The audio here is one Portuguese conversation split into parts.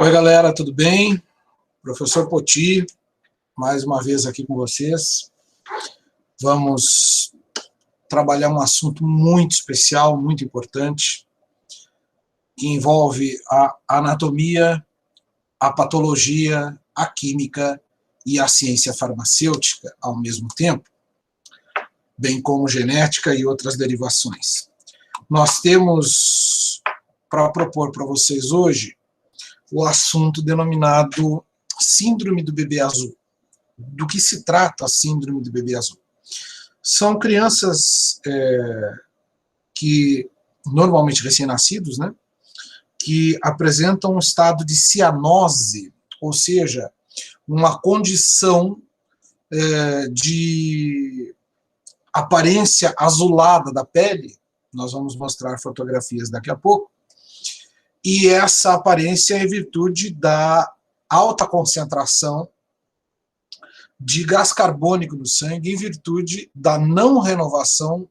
Oi, galera, tudo bem? Professor Poti, mais uma vez aqui com vocês. Vamos trabalhar um assunto muito especial, muito importante, que envolve a anatomia, a patologia, a química e a ciência farmacêutica ao mesmo tempo, bem como genética e outras derivações. Nós temos para propor para vocês hoje o assunto denominado Síndrome do Bebê Azul. Do que se trata a Síndrome do Bebê Azul? São crianças que, normalmente recém-nascidos, né, que apresentam um estado de cianose, ou seja, uma condição de aparência azulada da pele. Nós vamos mostrar fotografias daqui a pouco. E essa aparência é em virtude da alta concentração de gás carbônico no sangue, em virtude da não renovação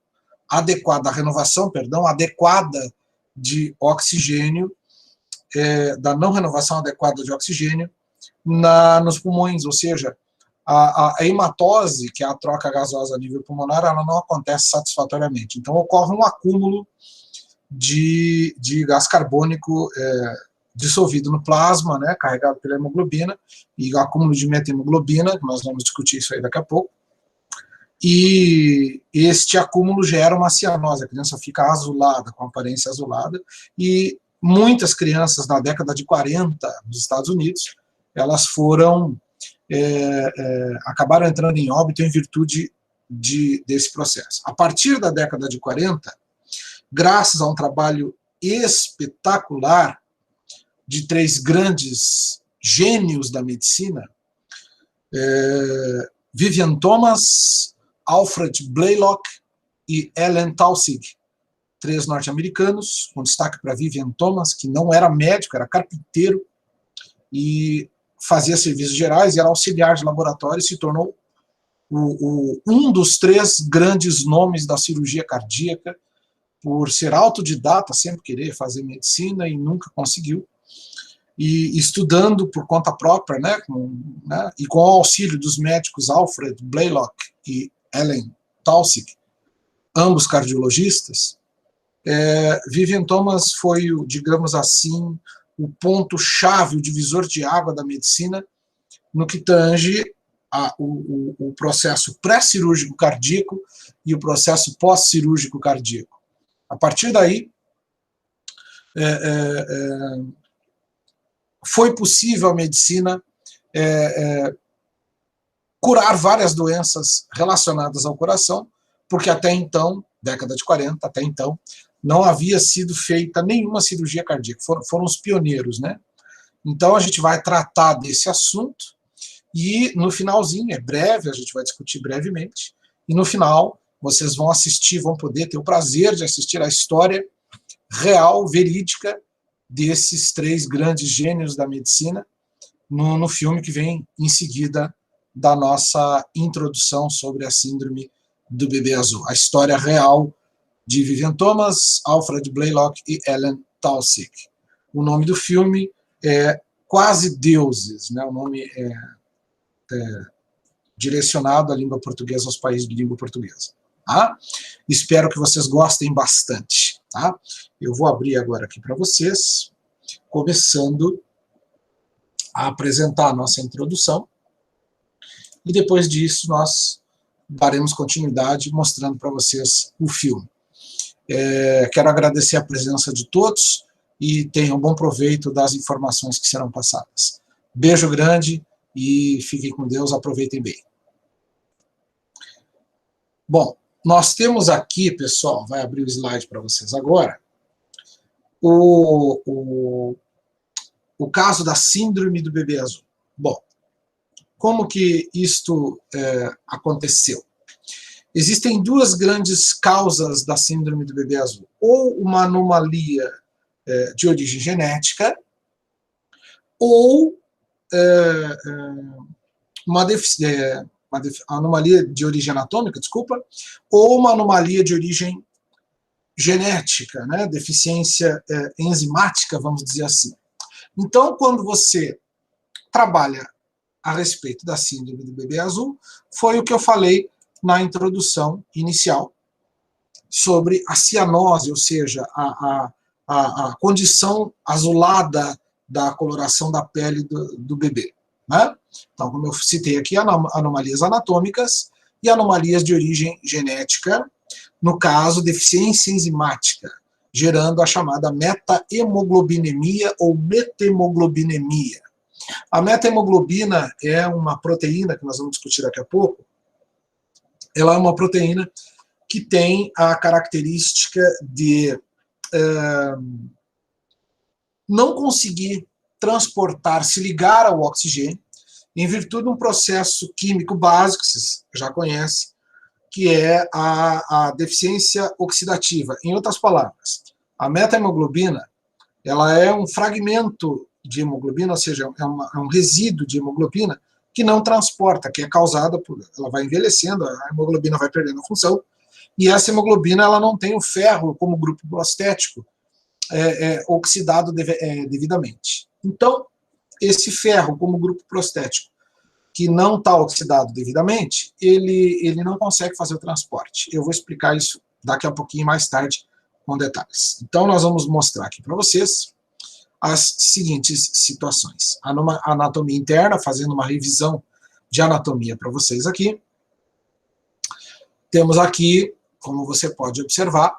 adequada, adequada de oxigênio, da não renovação adequada de oxigênio nos pulmões, ou seja, a hematose, que é a troca gasosa a nível pulmonar, ela não acontece satisfatoriamente. Então ocorre um acúmulo de gás carbônico dissolvido no plasma, né, carregado pela hemoglobina, e o acúmulo de metahemoglobina, que nós vamos discutir isso aí daqui a pouco, e este acúmulo gera uma cianose, a criança fica azulada, com aparência azulada, e muitas crianças na década de 40, nos Estados Unidos, elas acabaram entrando em óbito em virtude desse processo. A partir da década de 40, graças a um trabalho espetacular de três grandes gênios da medicina, Vivian Thomas, Alfred Blalock e Ellen Taussig, três norte-americanos, com destaque para Vivian Thomas, que não era médico, era carpinteiro, e fazia serviços gerais, e era auxiliar de laboratório, e se tornou um dos três grandes nomes da cirurgia cardíaca, por ser autodidata, sempre querer fazer medicina e nunca conseguiu, e estudando por conta própria, e com o auxílio dos médicos Alfred Blalock e Ellen Taussig, ambos cardiologistas, Vivian Thomas foi, digamos assim, o ponto-chave, o divisor de água da medicina no que tange o processo pré-cirúrgico cardíaco e o processo pós-cirúrgico cardíaco. A partir daí, foi possível a medicina curar várias doenças relacionadas ao coração, porque até então, década de 40, até então, não havia sido feita nenhuma cirurgia cardíaca, foram os pioneiros, né? Então a gente vai tratar desse assunto, e no finalzinho, é breve, a gente vai discutir brevemente, e no final vocês vão assistir, vão poder ter o prazer de assistir a história real, verídica, desses três grandes gênios da medicina, no filme que vem em seguida da nossa introdução sobre a Síndrome do Bebê Azul. A história real de Vivian Thomas, Alfred Blalock e Ellen Taussig. O nome do filme é Quase Deuses, né? O nome é direcionado à língua portuguesa, aos países de língua portuguesa. Tá? Espero que vocês gostem bastante. Tá? Eu vou abrir agora aqui para vocês, começando a apresentar a nossa introdução, e depois disso nós daremos continuidade mostrando para vocês o filme. Quero agradecer a presença de todos e tenham bom proveito das informações que serão passadas. Beijo grande e fiquem com Deus, aproveitem bem. Bom, nós temos aqui, pessoal, vai abrir o slide para vocês agora, o caso da Síndrome do Bebê Azul. Bom, como que isto aconteceu? Existem duas grandes causas da Síndrome do Bebê Azul. Ou uma anomalia de origem genética, ou uma anomalia de origem anatômica, desculpa, ou uma anomalia de origem genética, né, deficiência enzimática, vamos dizer assim. Então, quando você trabalha a respeito da síndrome do bebê azul, foi o que eu falei na introdução inicial, sobre a cianose, ou seja, a condição azulada da coloração da pele do bebê. Né? Então, como eu citei aqui, anomalias anatômicas e anomalias de origem genética, no caso, deficiência enzimática, gerando a chamada metaemoglobinemia ou metemoglobinemia. A metahemoglobina é uma proteína, que nós vamos discutir daqui a pouco, ela é uma proteína que tem a característica de não conseguir transportar, se ligar ao oxigênio, em virtude de um processo químico básico, que vocês já conhecem, que é a deficiência oxidativa. Em outras palavras, a metahemoglobina, ela é um fragmento de hemoglobina, ou seja, é um resíduo de hemoglobina que não transporta, que é causada por... Ela vai envelhecendo, a hemoglobina vai perdendo a função, e essa hemoglobina ela não tem o ferro como grupo prostético oxidado devidamente. Então, esse ferro como grupo prostético que não está oxidado devidamente, ele não consegue fazer o transporte. Eu vou explicar isso daqui a pouquinho mais tarde com detalhes. Então, nós vamos mostrar aqui para vocês as seguintes situações. Anatomia interna, fazendo uma revisão de anatomia para vocês aqui. Temos aqui, como você pode observar,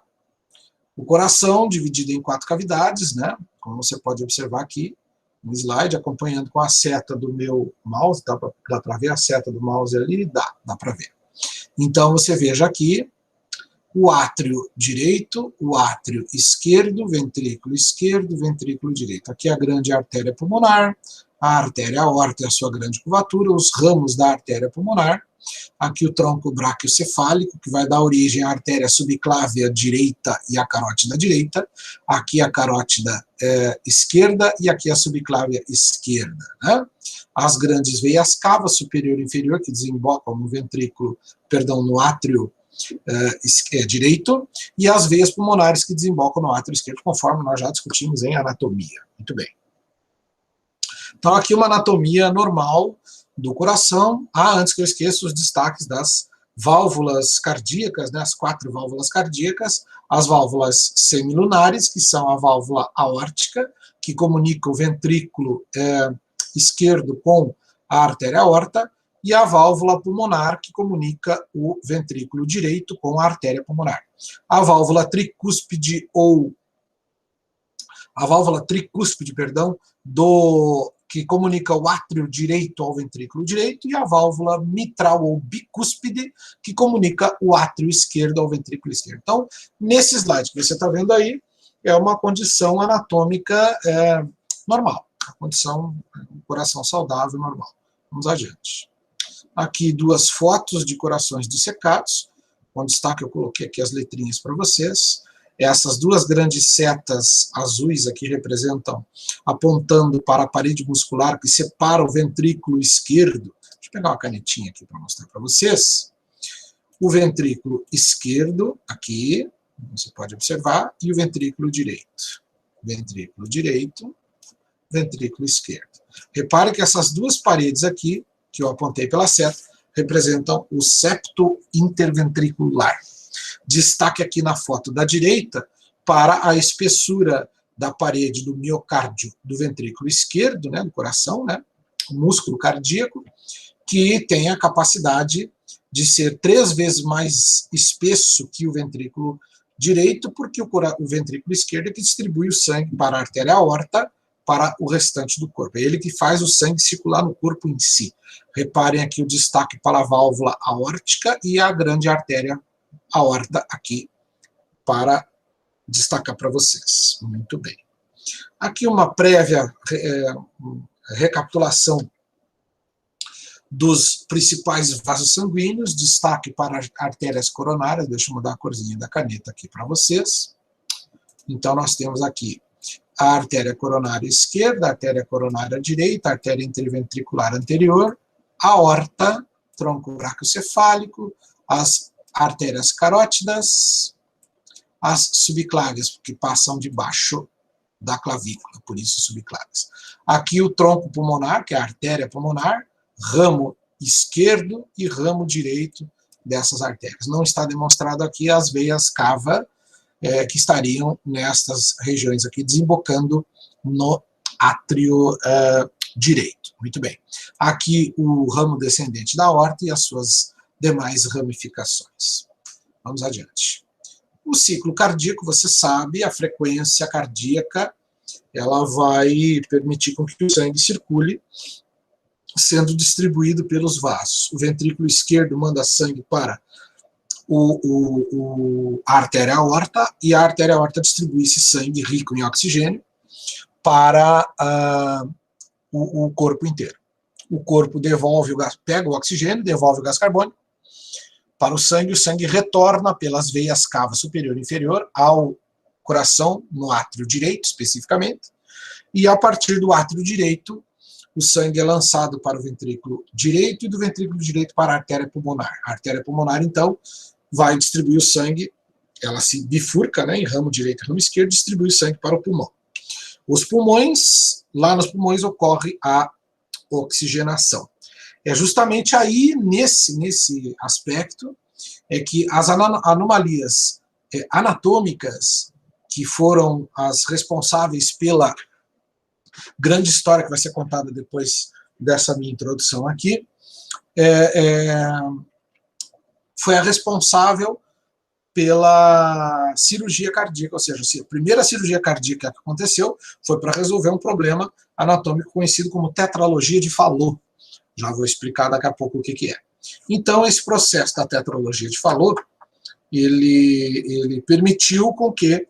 o coração dividido em 4 cavidades, né? Como você pode observar aqui no slide, acompanhando com a seta do meu mouse, dá para ver a seta do mouse ali? Dá para ver. Então, você veja aqui o átrio direito, o átrio esquerdo, ventrículo direito. Aqui a grande artéria pulmonar, a artéria aorta e a sua grande curvatura, os ramos da artéria pulmonar. Aqui o tronco braquiocefálico, que vai dar origem à artéria subclávia direita e à carótida direita. Aqui a carótida esquerda e aqui a subclávia esquerda. Né? As grandes veias cavas, superior e inferior, que desembocam no ventrículo, perdão, no átrio direito, e as veias pulmonares que desembocam no átrio esquerdo, conforme nós já discutimos em anatomia. Muito bem. Então aqui uma anatomia normal do coração. Antes que eu esqueça os destaques das válvulas cardíacas, né, as 4 válvulas cardíacas, as válvulas semilunares, que são a válvula aórtica, que comunica o ventrículo esquerdo com a artéria aorta, e a válvula pulmonar, que comunica o ventrículo direito com a artéria pulmonar. A válvula tricúspide perdão, que comunica o átrio direito ao ventrículo direito, e a válvula mitral ou bicúspide, que comunica o átrio esquerdo ao ventrículo esquerdo. Então, nesse slide que você está vendo aí, é uma condição anatômica normal, a condição coração saudável normal. Vamos adiante. Aqui 2 fotos de corações dissecados, com destaque eu coloquei aqui as letrinhas para vocês. Essas 2 grandes setas azuis aqui representam, apontando para a parede muscular que separa o ventrículo esquerdo. Deixa eu pegar uma canetinha aqui para mostrar para vocês. O ventrículo esquerdo, aqui, você pode observar, e o ventrículo direito. Ventrículo direito, ventrículo esquerdo. Repare que essas 2 paredes aqui, que eu apontei pela seta, representam o septo interventricular. Destaque aqui na foto da direita para a espessura da parede do miocárdio do ventrículo esquerdo, né, do coração, né, o músculo cardíaco, que tem a capacidade de ser 3 vezes mais espesso que o ventrículo direito, porque o ventrículo esquerdo é que distribui o sangue para a artéria aorta, para o restante do corpo. É ele que faz o sangue circular no corpo em si. Reparem aqui o destaque para a válvula aórtica e a grande artéria aorta aqui para destacar para vocês. Muito bem. Aqui uma prévia recapitulação dos principais vasos sanguíneos, destaque para artérias coronárias. Deixa eu mudar a corzinha da caneta aqui para vocês. Então nós temos aqui a artéria coronária esquerda, a artéria coronária direita, a artéria interventricular anterior, a aorta, tronco braquiocefálico, as artérias carótidas, as subclávias, que passam debaixo da clavícula, por isso subclaves. Aqui o tronco pulmonar, que é a artéria pulmonar, ramo esquerdo e ramo direito dessas artérias. Não está demonstrado aqui as veias cava, que estariam nestas regiões aqui, desembocando no átrio direito. Muito bem. Aqui o ramo descendente da aorta e as suas demais ramificações. Vamos adiante. O ciclo cardíaco, você sabe, a frequência cardíaca, ela vai permitir com que o sangue circule, sendo distribuído pelos vasos. O ventrículo esquerdo manda sangue para a artéria aorta, e a artéria aorta distribui esse sangue rico em oxigênio para o corpo inteiro. O corpo pega o oxigênio, devolve o gás carbônico para o sangue retorna pelas veias cava superior e inferior ao coração, no átrio direito especificamente, e a partir do átrio direito, o sangue é lançado para o ventrículo direito e do ventrículo direito para a artéria pulmonar. A artéria pulmonar, então, vai distribuir o sangue, ela se bifurca, né, em ramo direito e ramo esquerdo, distribui o sangue para o pulmão. Os pulmões, lá nos pulmões ocorre a oxigenação. É justamente aí, nesse aspecto, que as anomalias anatômicas, que foram as responsáveis pela grande história que vai ser contada depois dessa minha introdução aqui, foi a responsável pela cirurgia cardíaca, ou seja, a primeira cirurgia cardíaca que aconteceu foi para resolver um problema anatômico conhecido como tetralogia de Fallot. Já vou explicar daqui a pouco o que é. Então, esse processo da tetralogia de Fallot, ele permitiu com que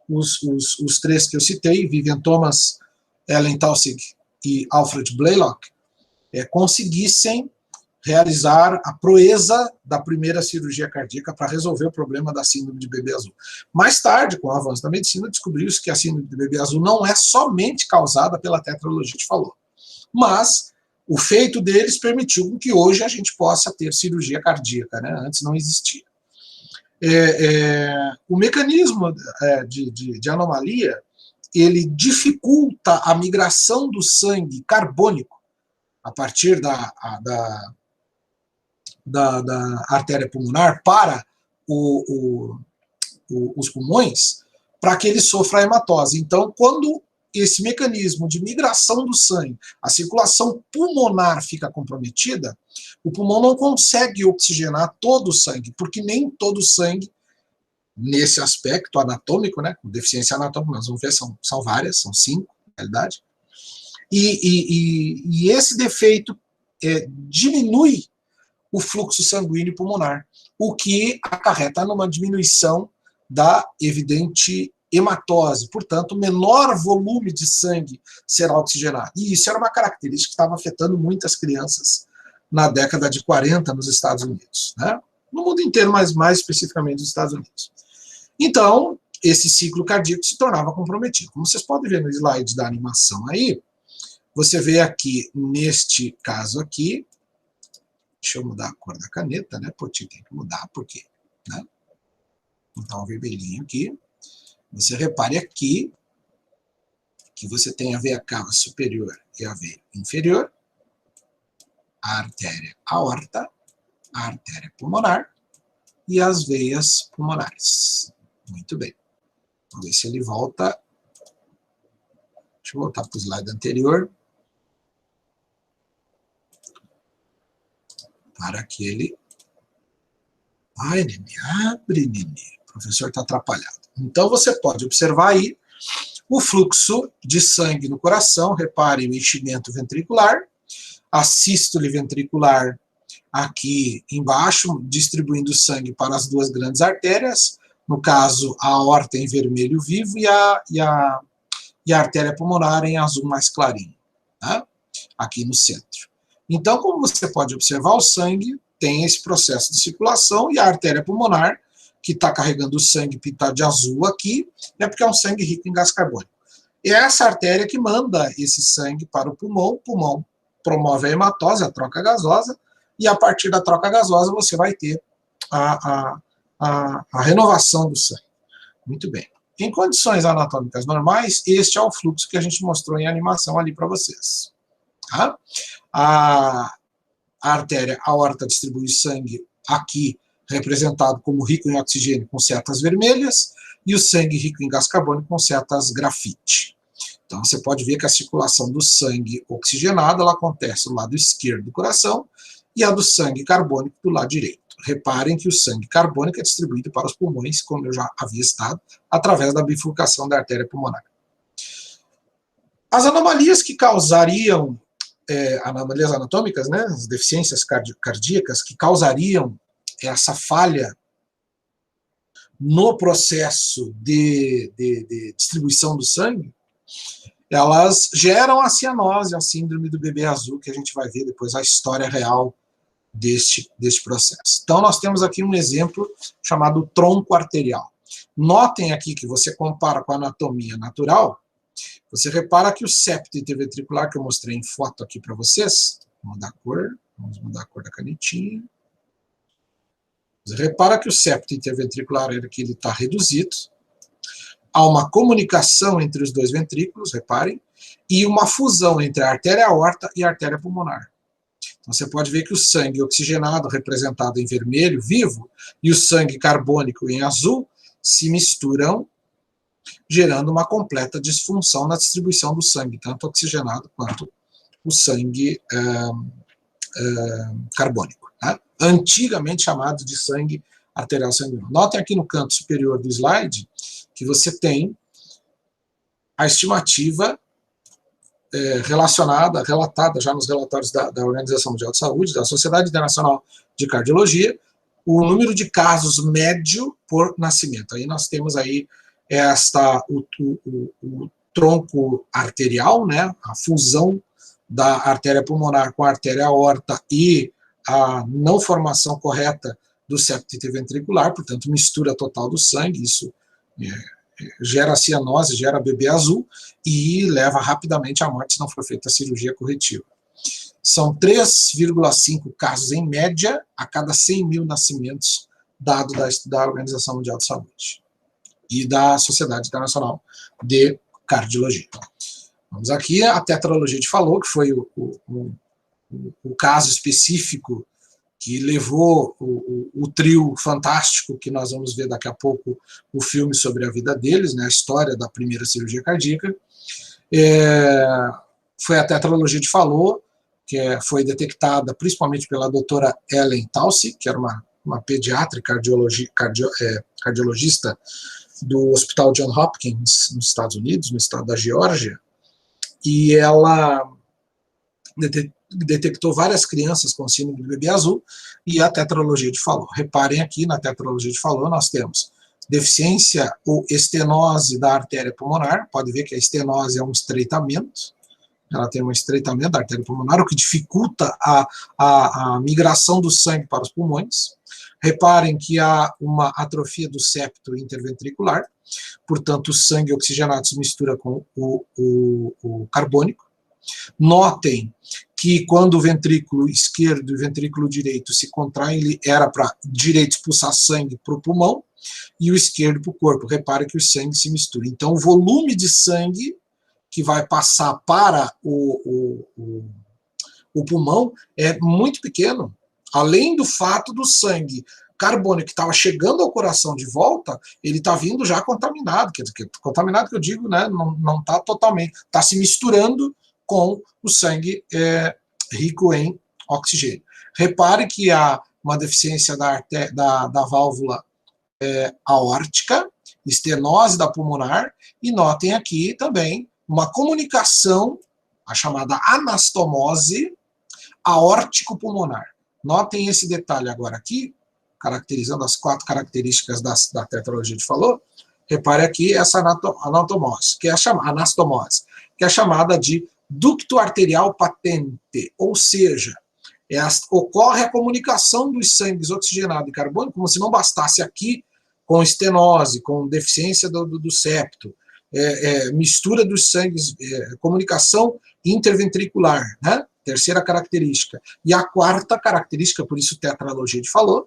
os três que eu citei, Vivian Thomas, Ellen Taussig e Alfred Blalock, conseguissem realizar a proeza da primeira cirurgia cardíaca para resolver o problema da síndrome de bebê azul. Mais tarde, com o avanço da medicina, descobriu-se que a síndrome de bebê azul não é somente causada pela tetralogia de Fallot, mas o feito deles permitiu que hoje a gente possa ter cirurgia cardíaca, né? Antes não existia. O mecanismo de anomalia, ele dificulta a migração do sangue carbônico a partir da artéria pulmonar para os pulmões, para que ele sofra a hematose. Então, quando esse mecanismo de migração do sangue, a circulação pulmonar fica comprometida, o pulmão não consegue oxigenar todo o sangue, porque nem todo o sangue, nesse aspecto anatômico, né, com deficiência anatômica, nós vamos ver, são várias, são 5, na realidade, e esse defeito diminui o fluxo sanguíneo pulmonar, o que acarreta numa diminuição da evidente hematose, portanto, menor volume de sangue será oxigenado. E isso era uma característica que estava afetando muitas crianças na década de 40 nos Estados Unidos, né? No mundo inteiro, mas mais especificamente nos Estados Unidos. Então, esse ciclo cardíaco se tornava comprometido. Como vocês podem ver no slide da animação aí, você vê aqui, neste caso aqui, deixa eu mudar a cor da caneta, né? Pô, tem que mudar, por quê? Né? Vou dar um vermelhinho aqui. Você repare aqui que você tem a veia cava superior e a veia inferior, a artéria aorta, a artéria pulmonar e as veias pulmonares. Muito bem. Vamos ver se ele volta. Deixa eu voltar para o slide anterior. Para que ele... Ai, Nenê, abre, Nenê. O professor está atrapalhado. Então, você pode observar aí o fluxo de sangue no coração. Repare o enchimento ventricular, a sístole ventricular aqui embaixo, distribuindo sangue para as duas grandes artérias, no caso, a aorta em vermelho vivo e a artéria pulmonar em azul mais clarinho, tá? Aqui no centro. Então, como você pode observar, o sangue tem esse processo de circulação e a artéria pulmonar, que está carregando o sangue pintado de azul aqui, é porque é um sangue rico em gás carbônico. É essa artéria que manda esse sangue para o pulmão promove a hematose, a troca gasosa, e a partir da troca gasosa você vai ter a renovação do sangue. Muito bem. em condições anatômicas normais, este é o fluxo que a gente mostrou em animação ali para vocês. Tá? A artéria aorta distribui sangue aqui, representado como rico em oxigênio com setas vermelhas, e o sangue rico em gás carbônico com setas grafite. Então, você pode ver que a circulação do sangue oxigenado ela acontece do lado esquerdo do coração e a do sangue carbônico do lado direito. Reparem que o sangue carbônico é distribuído para os pulmões, como eu já havia estado, através da bifurcação da artéria pulmonar. As anomalias que causariam, anomalias anatômicas, né, as deficiências cardíacas que causariam essa falha no processo de distribuição do sangue, elas geram a cianose, a síndrome do bebê azul, que a gente vai ver depois a história real deste processo. Então, nós temos aqui um exemplo chamado tronco arterial. Notem aqui que você compara com a anatomia natural, você repara que o septo interventricular, que eu mostrei em foto aqui para vocês, vamos mudar a cor da canetinha. Você repara que o septo interventricular aqui ele está reduzido, há uma comunicação entre os dois ventrículos, reparem, e uma fusão entre a artéria aorta e a artéria pulmonar. Então você pode ver que o sangue oxigenado, representado em vermelho, vivo, e o sangue carbônico em azul, se misturam, gerando uma completa disfunção na distribuição do sangue, tanto oxigenado quanto o sangue carbônico, tá? Antigamente chamado de sangue arterial sanguíneo. Notem aqui no canto superior do slide que você tem a estimativa relatada já nos relatórios da Organização Mundial de Saúde, da Sociedade Internacional de Cardiologia, o número de casos médio por nascimento. Aí nós temos aí o tronco arterial, né, a fusão da artéria pulmonar com a artéria aorta e a não formação correta do septo interventricular, portanto, mistura total do sangue, isso gera cianose, gera bebê azul e leva rapidamente à morte se não for feita a cirurgia corretiva. São 3,5 casos em média a cada 100 mil nascimentos, dado da Organização Mundial de Saúde e da Sociedade Internacional de Cardiologia. Vamos aqui, a tetralogia de Fallot, que foi o caso específico que levou o trio fantástico, que nós vamos ver daqui a pouco o filme sobre a vida deles, né, a história da primeira cirurgia cardíaca. Foi a tetralogia de Fallot, que foi detectada principalmente pela doutora Ellen Taussig, que era uma pediatra cardiologista do Hospital Johns Hopkins, nos Estados Unidos, no estado da Geórgia, e ela detectou várias crianças com síndrome do bebê azul e a tetralogia de Fallot. Reparem aqui, na tetralogia de Fallot nós temos deficiência ou estenose da artéria pulmonar, pode ver que a estenose é um estreitamento, ela tem um estreitamento da artéria pulmonar, o que dificulta a migração do sangue para os pulmões. Reparem que há uma atrofia do septo interventricular, portanto o sangue oxigenado se mistura com o carbônico. Notem que quando o ventrículo esquerdo e o ventrículo direito se contraem, ele era para direito expulsar sangue para o pulmão e o esquerdo para o corpo. Repare que o sangue se mistura. Então o volume de sangue que vai passar para o pulmão é muito pequeno. Além do fato do sangue carbônico que estava chegando ao coração de volta, ele está vindo já contaminado. Contaminado que eu digo, né, não está totalmente, está se misturando com o sangue rico em oxigênio. Repare que há uma deficiência da válvula aórtica, estenose da pulmonar, e notem aqui também uma comunicação, a chamada anastomose aórtico-pulmonar. Notem esse detalhe agora aqui, caracterizando as 4 características da tetralogia de Fallot. Repare aqui essa anatomose, anastomose, que é chamada de ducto arterial patente, ou seja, ocorre a comunicação dos sangues oxigenado e carbônico, como se não bastasse aqui, com estenose, com deficiência do septo, mistura dos sangues, comunicação interventricular, né? Terceira característica. E a 4ª característica, por isso tetralogia de Fallot,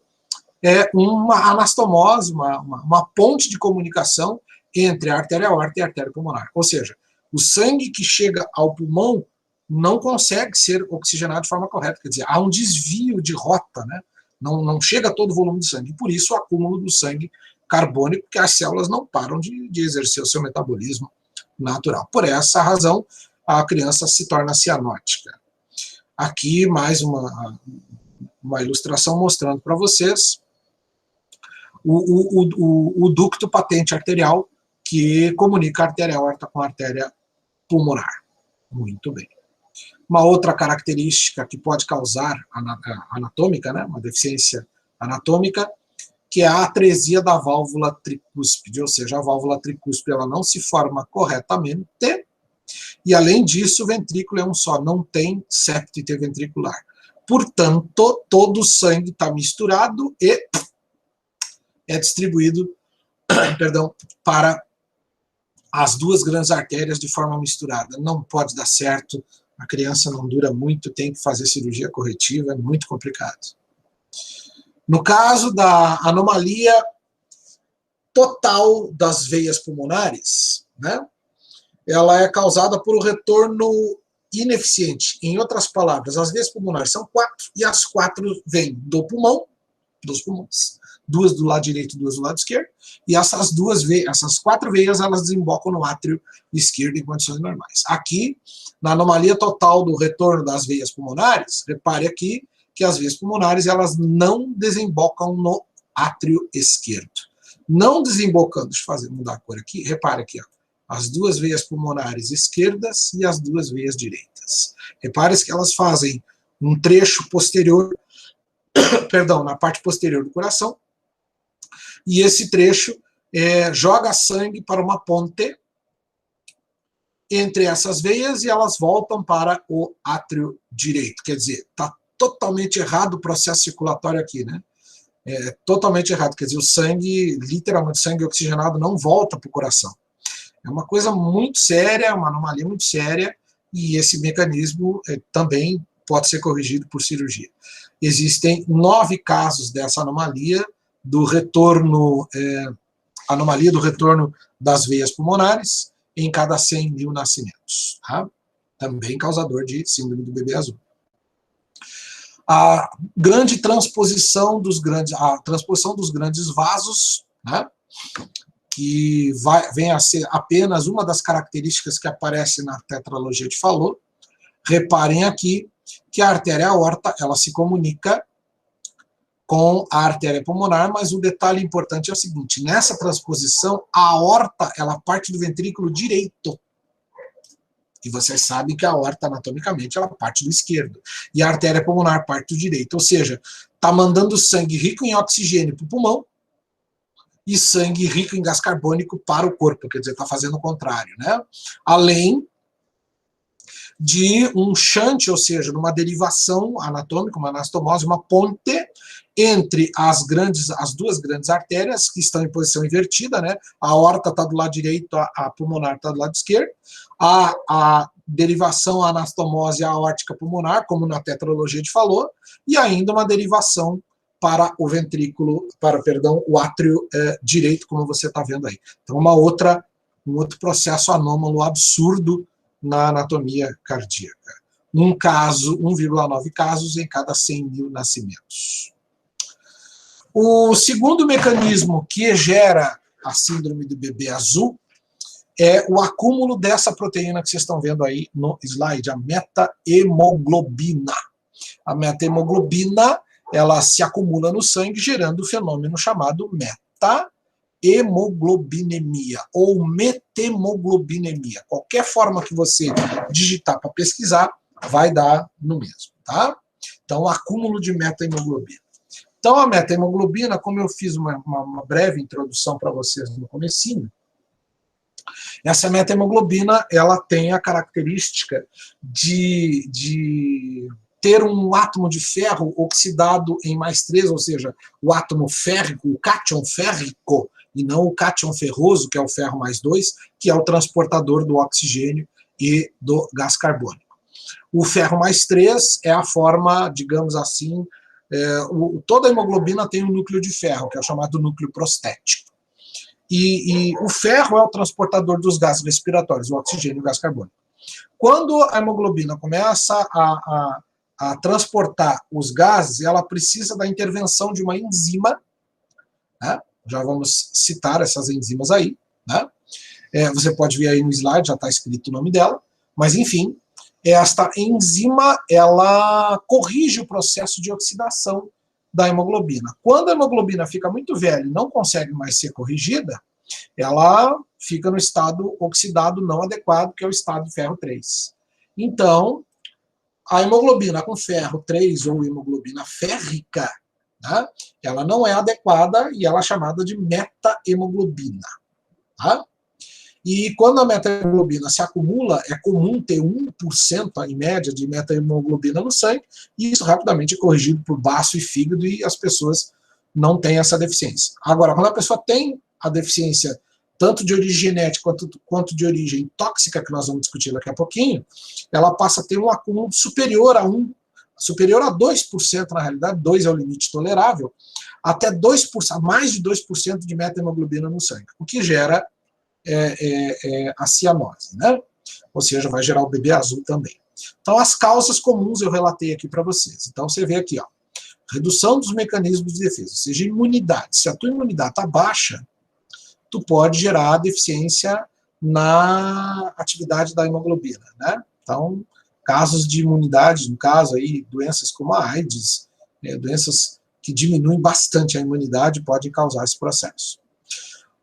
é uma anastomose, uma ponte de comunicação entre a artéria aórtica e a artéria pulmonar. Ou seja, o sangue que chega ao pulmão não consegue ser oxigenado de forma correta, quer dizer, há um desvio de rota, né? Não chega todo o volume de sangue, por isso o acúmulo do sangue carbônico, que as células não param de exercer o seu metabolismo natural. Por essa razão, a criança se torna cianótica. Aqui, mais uma ilustração mostrando para vocês o ducto patente arterial que comunica a artéria aorta com a artéria pulmonar. Muito bem. Uma outra característica que pode causar anatômica, né, uma deficiência anatômica, que é a atresia da válvula tricúspide, ou seja, a válvula tricúspide ela não se forma corretamente, e além disso o ventrículo é um só, não tem septo interventricular. Portanto, todo o sangue está misturado e é distribuído perdão, para as duas grandes artérias de forma misturada. Não pode dar certo, a criança não dura muito, tem que fazer cirurgia corretiva, é muito complicado. No caso da anomalia total das veias pulmonares, né, ela é causada por um retorno ineficiente. Em outras palavras, as veias pulmonares são 4, e as 4 vêm do pulmão, dos pulmões, 2 do lado direito e 2 do lado esquerdo, e essas 4 veias, elas desembocam no átrio esquerdo em condições normais. Aqui, na anomalia total do retorno das veias pulmonares, repare aqui que as veias pulmonares, elas não desembocam no átrio esquerdo. Não desembocando, deixa eu mudar a cor aqui, repare aqui, ó, as 2 veias pulmonares esquerdas e as 2 veias direitas. Repare que elas fazem um trecho posterior, perdão, na parte posterior do coração, e esse trecho joga sangue para uma ponte entre essas veias e elas voltam para o átrio direito. Quer dizer, está totalmente errado o processo circulatório aqui, né? Totalmente errado, quer dizer, o sangue, literalmente o sangue oxigenado não volta para o coração. É uma coisa muito séria, uma anomalia muito séria, e esse mecanismo também pode ser corrigido por cirurgia. Existem 9 casos dessa anomalia do retorno, anomalia do retorno das veias pulmonares em cada 100 mil nascimentos. Tá? Também causador de síndrome do bebê azul. A grande transposição dos grandes vasos, né, que vem a ser apenas uma das características que aparece na tetralogia de Fallot. Reparem aqui que a artéria aorta, ela se comunica com a artéria pulmonar, mas o detalhe importante é o seguinte, nessa transposição, a aorta, ela parte do ventrículo direito. E vocês sabem que a aorta, anatomicamente, ela parte do esquerdo. E a artéria pulmonar parte do direito. Ou seja, está mandando sangue rico em oxigênio para o pulmão e sangue rico em gás carbônico para o corpo. Quer dizer, está fazendo o contrário, né? Além de um shunt, ou seja, uma derivação anatômica, uma anastomose, uma ponte entre as 2 grandes artérias que estão em posição invertida, né? A aorta está do lado direito, a pulmonar está do lado esquerdo. A derivação, a anastomose aórtica pulmonar, como na tetralogia de Fallot, e ainda uma derivação para o ventrículo, o átrio direito, como você está vendo aí. Então, um outro processo anômalo absurdo na anatomia cardíaca. 1,9 casos em cada 100 mil nascimentos. O segundo mecanismo que gera a síndrome do bebê azul é o acúmulo dessa proteína que vocês estão vendo aí no slide, a meta-hemoglobina. A meta-hemoglobina, ela se acumula no sangue, gerando o fenômeno chamado meta-hemoglobinemia ou metemoglobinemia. Qualquer forma que você digitar para pesquisar, vai dar no mesmo, tá? Então, acúmulo de meta-hemoglobina. Então, a meta-hemoglobina, como eu fiz uma breve introdução para vocês no comecinho, essa meta-hemoglobina, ela tem a característica de ter um átomo de ferro oxidado em +3, ou seja, o átomo férrico, o cátion férrico, e não o cátion ferroso, que é o ferro +2, que é o transportador do oxigênio e do gás carbônico. O ferro +3 é a forma, digamos assim, toda a hemoglobina tem um núcleo de ferro, que é o chamado núcleo prostético. E o ferro é o transportador dos gases respiratórios, o oxigênio e o gás carbônico. Quando a hemoglobina começa a transportar os gases, ela precisa da intervenção de uma enzima, né? Já vamos citar essas enzimas aí, né? Você pode ver aí no slide, já está escrito o nome dela, mas enfim, esta enzima, ela corrige o processo de oxidação da hemoglobina. Quando a hemoglobina fica muito velha e não consegue mais ser corrigida, ela fica no estado oxidado não adequado, que é o estado de ferro 3. Então, a hemoglobina com ferro 3 ou hemoglobina férrica, né, ela não é adequada e ela é chamada de meta-hemoglobina. Tá? E quando a meta-hemoglobina se acumula, é comum ter 1% em média de meta-hemoglobina no sangue, e isso rapidamente é corrigido por baço e fígado, e as pessoas não têm essa deficiência. Agora, quando a pessoa tem a deficiência tanto de origem genética quanto de origem tóxica, que nós vamos discutir daqui a pouquinho, ela passa a ter um acúmulo superior a 2%, na realidade, 2 é o limite tolerável, até 2%, mais de 2% de meta-hemoglobina no sangue, o que gera a cianose, né? Ou seja, vai gerar o bebê azul também. Então, as causas comuns eu relatei aqui para vocês. Então, você vê aqui, ó, redução dos mecanismos de defesa, ou seja, imunidade. Se a tua imunidade está baixa, tu pode gerar deficiência na atividade da hemoglobina, né? Então, casos de imunidade, no caso aí, doenças como a AIDS, doenças que diminuem bastante a imunidade, podem causar esse processo.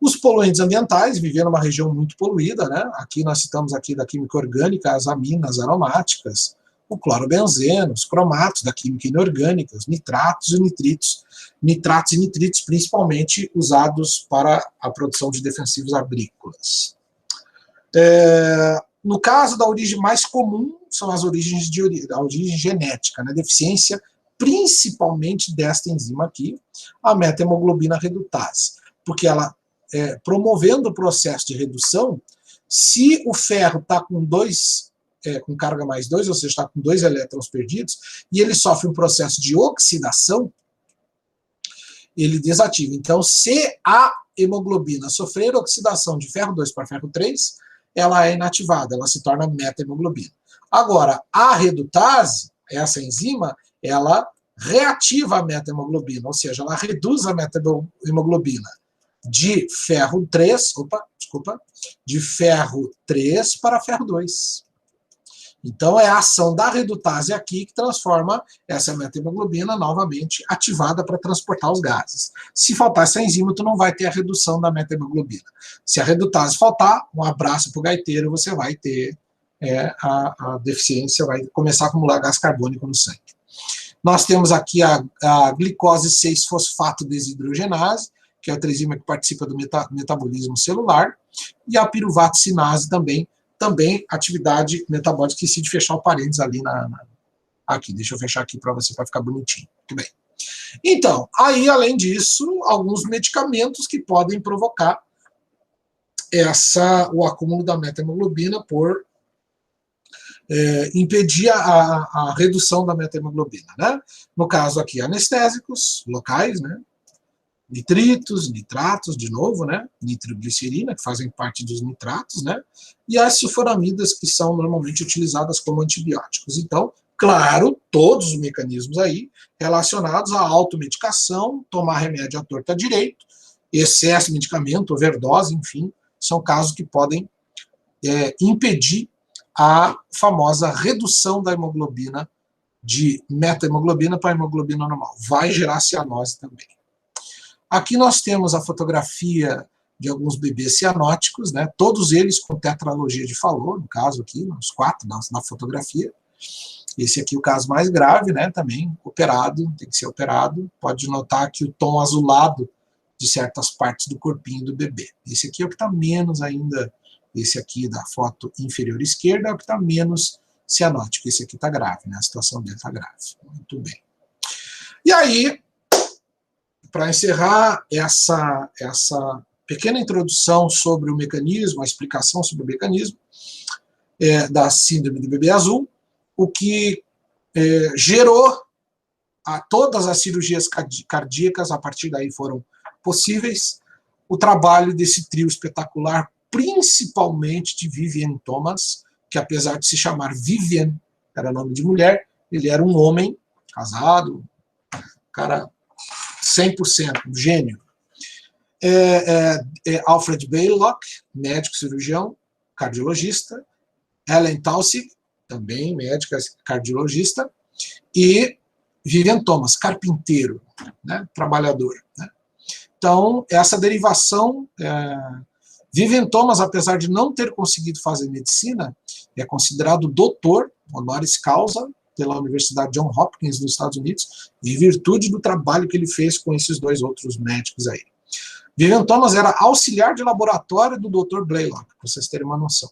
Os poluentes ambientais, viver numa região muito poluída, né? Aqui nós citamos aqui da química orgânica, as aminas aromáticas, o clorobenzeno, os cromatos da química inorgânica, os nitratos e nitritos principalmente usados para a produção de defensivos agrícolas. No caso da origem mais comum, são as origens da origem genética, né? Deficiência principalmente desta enzima aqui, a meta-hemoglobina redutase, porque ela promovendo o processo de redução, se o ferro está com com carga mais 2, ou seja, está com 2 elétrons perdidos, e ele sofre um processo de oxidação, ele desativa. Então, se a hemoglobina sofrer oxidação de ferro 2 para ferro 3, ela é inativada, ela se torna meta-hemoglobina. Agora, a redutase, essa enzima, ela reativa a meta-hemoglobina, ou seja, ela reduz a meta-hemoglobina de ferro 3, de ferro 3 para ferro 2. Então, é a ação da redutase aqui que transforma essa meta-hemoglobina novamente ativada para transportar os gases. Se faltar essa enzima, tu não vai ter a redução da meta-hemoglobina. Se a redutase faltar, um abraço para o gaiteiro, você vai ter a deficiência, vai começar a acumular gás carbônico no sangue. Nós temos aqui a glicose 6-fosfato desidrogenase, que é outra enzima que participa do metabolismo celular, e a piruvato-cinase também atividade metabólica. Esqueci de fechar o parênteses ali aqui, deixa eu fechar aqui para você, para ficar bonitinho. Muito bem. Então, aí, além disso, alguns medicamentos que podem provocar o acúmulo da meta-hemoglobina por impedir a redução da meta-hemoglobina, né? No caso aqui, anestésicos locais, né? Nitritos, nitratos, de novo, né? Nitroglicerina, que fazem parte dos nitratos, né? E as sulfonamidas, que são normalmente utilizadas como antibióticos. Então, claro, todos os mecanismos aí relacionados à automedicação, tomar remédio à torta à direito, excesso de medicamento, overdose, enfim, são casos que podem impedir a famosa redução da hemoglobina, de meta-hemoglobina para hemoglobina normal. Vai gerar cianose também. Aqui nós temos a fotografia de alguns bebês cianóticos, né? Todos eles com tetralogia de Fallot, no caso aqui, os 4 na fotografia. Esse aqui é o caso mais grave, né? Também operado, tem que ser operado. Pode notar aqui o tom azulado de certas partes do corpinho do bebê. Esse aqui é o que está menos ainda, esse aqui da foto inferior esquerda é o que está menos cianótico. Esse aqui está grave, né? A situação dele está grave. Muito bem. E aí, para encerrar essa pequena introdução sobre o mecanismo, a explicação sobre o mecanismo da síndrome do bebê azul, o que gerou todas as cirurgias cardíacas, a partir daí foram possíveis, o trabalho desse trio espetacular, principalmente de Vivian Thomas, que apesar de se chamar Vivian, era nome de mulher, ele era um homem, casado, cara 100%, um gênio. Alfred Blalock, médico cirurgião, cardiologista, Ellen Taussig, também médica cardiologista, e Vivian Thomas, carpinteiro, né, trabalhador. Né. Então, essa derivação, Vivian Thomas, apesar de não ter conseguido fazer medicina, é considerado doutor, honoris causa, pela Universidade Johns Hopkins, nos Estados Unidos, em virtude do trabalho que ele fez com esses dois outros médicos aí. Vivian Thomas era auxiliar de laboratório do Dr. Blalock, para vocês terem uma noção.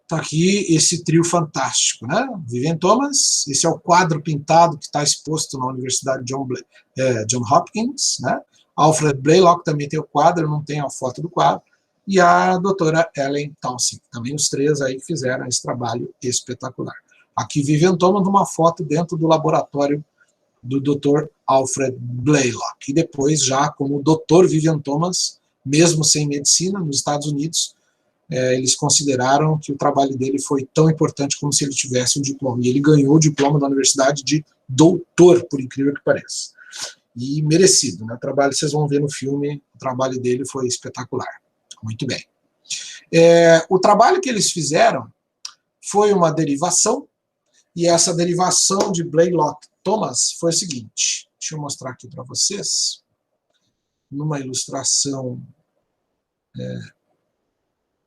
Então aqui esse trio fantástico, né? Vivian Thomas, esse é o quadro pintado que está exposto na Universidade Johns Hopkins, né? Alfred Blalock também tem o quadro, não tem a foto do quadro, e a doutora Ellen Taussig, também os três aí que fizeram esse trabalho espetacular. Aqui Vivian Thomas numa foto dentro do laboratório do Dr. Alfred Blalock, e depois já como Dr. Vivian Thomas, mesmo sem medicina, nos Estados Unidos, eles consideraram que o trabalho dele foi tão importante como se ele tivesse um diploma, e ele ganhou o diploma da Universidade de doutor, por incrível que pareça. E merecido, né? O trabalho, vocês vão ver no filme, o trabalho dele foi espetacular. Muito bem. O trabalho que eles fizeram foi uma derivação, e essa derivação de Blalock Thomas foi o seguinte, deixa eu mostrar aqui para vocês, numa ilustração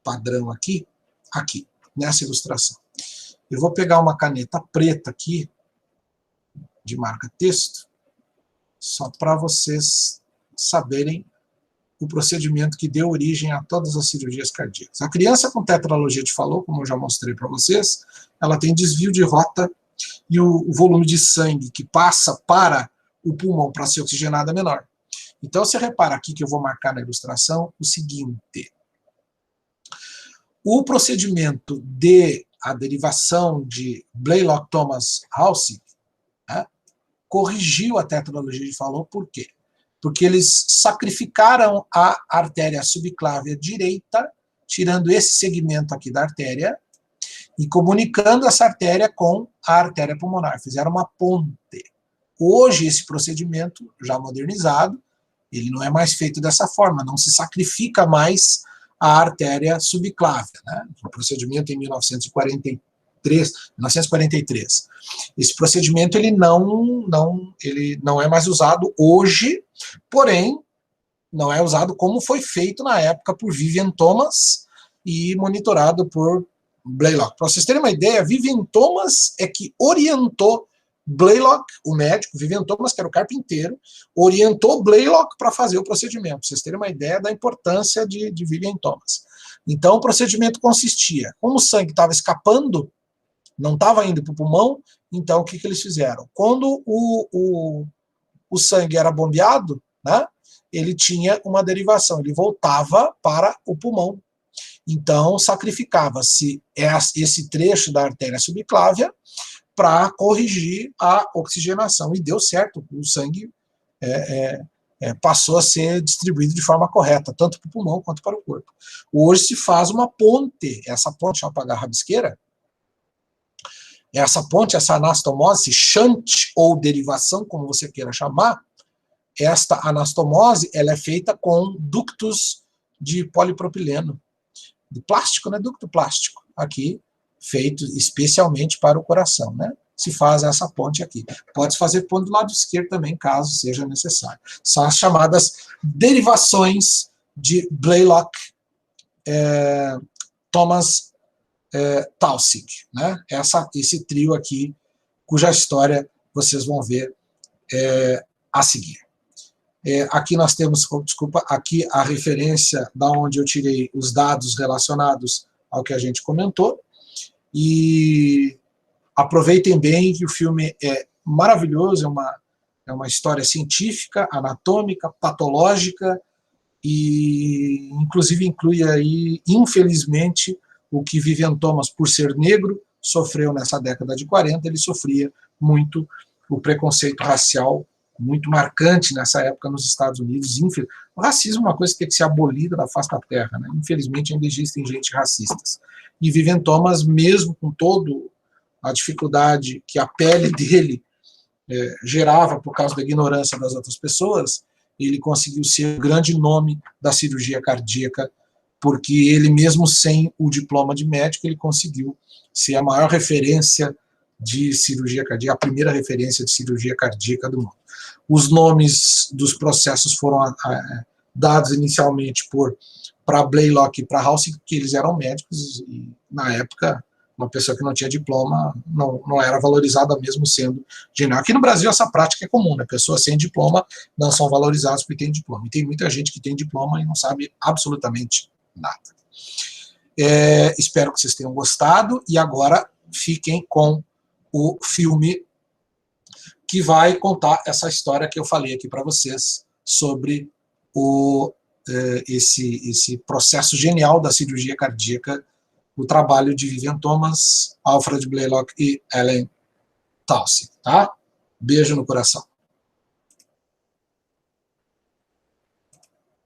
padrão aqui, nessa ilustração. Eu vou pegar uma caneta preta aqui, de marca-texto, só para vocês saberem o procedimento que deu origem a todas as cirurgias cardíacas. A criança com tetralogia de Fallot, como eu já mostrei para vocês, ela tem desvio de rota e o volume de sangue que passa para o pulmão para ser oxigenado é menor. Então, você repara aqui que eu vou marcar na ilustração o seguinte. O procedimento de a derivação de Blalock Thomas Taussig, né, corrigiu a tetralogia de Fallot, por quê? Porque eles sacrificaram a artéria subclávia direita, tirando esse segmento aqui da artéria, e comunicando essa artéria com a artéria pulmonar. Fizeram uma ponte. Hoje, esse procedimento, já modernizado, ele não é mais feito dessa forma, não se sacrifica mais a artéria subclávia, né? O procedimento em 1943. Esse procedimento ele não é mais usado hoje, porém, não é usado como foi feito na época por Vivian Thomas e monitorado por Blalock. Para vocês terem uma ideia, Vivian Thomas é que orientou Blalock, o médico, Vivian Thomas, que era o carpinteiro, orientou Blalock para fazer o procedimento. Para vocês terem uma ideia da importância de Vivian Thomas. Então, o procedimento consistia, como o sangue estava escapando, não estava indo para o pulmão, então o que eles fizeram? Quando o sangue era bombeado, né, ele tinha uma derivação, ele voltava para o pulmão. Então, sacrificava-se esse trecho da artéria subclávia para corrigir a oxigenação. E deu certo, o sangue passou a ser distribuído de forma correta, tanto para o pulmão quanto para o corpo. Hoje se faz uma ponte, essa ponte, deixa eu apagar a rabisqueira, essa ponte, essa anastomose, shunt ou derivação, como você queira chamar, esta anastomose ela é feita com ductos de polipropileno, de plástico, né, ducto plástico, aqui, feito especialmente para o coração, né? Se faz essa ponte aqui. Pode fazer ponte do lado esquerdo também, caso seja necessário. São as chamadas derivações de Blalock Thomas Taussig, né? Esse trio aqui, cuja história vocês vão ver a seguir. Aqui nós temos, desculpa, aqui a referência da onde eu tirei os dados relacionados ao que a gente comentou. E aproveitem bem que o filme é maravilhoso, é uma história científica, anatômica, patológica, e inclusive inclui aí, infelizmente, o que Vivian Thomas, por ser negro, sofreu nessa década de 40, ele sofria muito o preconceito racial, muito marcante nessa época nos Estados Unidos, O racismo é uma coisa que tem que ser abolida da face da terra, né? Infelizmente ainda existem gente racistas. E Vivian Thomas, mesmo com toda a dificuldade que a pele dele gerava por causa da ignorância das outras pessoas, ele conseguiu ser o grande nome da cirurgia cardíaca, porque ele mesmo sem o diploma de médico, ele conseguiu ser a maior referência de cirurgia cardíaca, a primeira referência de cirurgia cardíaca do mundo. Os nomes dos processos foram dados inicialmente para Blaylock e para House, que eles eram médicos, e na época uma pessoa que não tinha diploma não era valorizada mesmo sendo general. Aqui no Brasil essa prática é comum, né? Pessoas sem diploma não são valorizadas porque têm diploma. E tem muita gente que tem diploma e não sabe absolutamente nada. Espero que vocês tenham gostado, e agora fiquem com o filme que vai contar essa história que eu falei aqui para vocês sobre esse processo genial da cirurgia cardíaca, o trabalho de Vivian Thomas, Alfred Blalock e Ellen Taussig, tá? Beijo no coração.